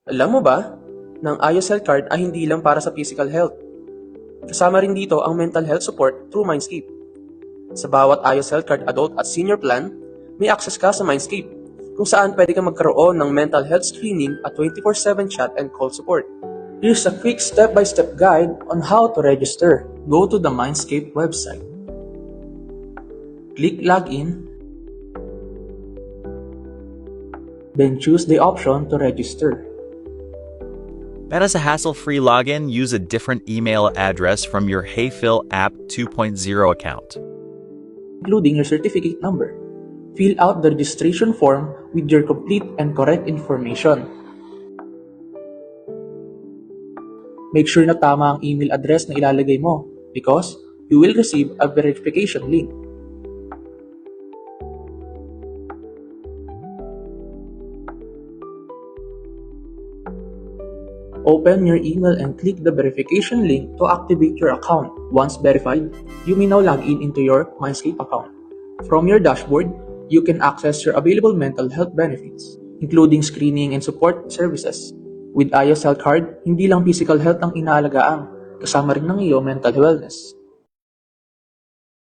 Alam mo ba, na ang IOS Health Card ay hindi lang para sa physical health. Kasama rin dito ang mental health support through Mindscape. Sa bawat IOS Health Card adult at senior plan, may access ka sa Mindscape, kung saan pwede kang magkaroon ng mental health screening at 24/7 chat and call support. Here's a quick step-by-step guide on how to register. Go to the Mindscape website. Click Login, then choose the option to register. That is a hassle-free login. Use a different email address from your HeyPhil app 2.0 account, including your certificate number. Fill out the registration form with your complete and correct information. Make sure na tama ang email address na ilalagay mo because you will receive a verification link. Open your email and click the verification link to activate your account. Once verified, you may now log into your Mindscape account. From your dashboard, you can access your available mental health benefits, including screening and support services. With IOS Health Card, hindi lang physical health ang inaalagaan, kasama rin ng iyong mental wellness.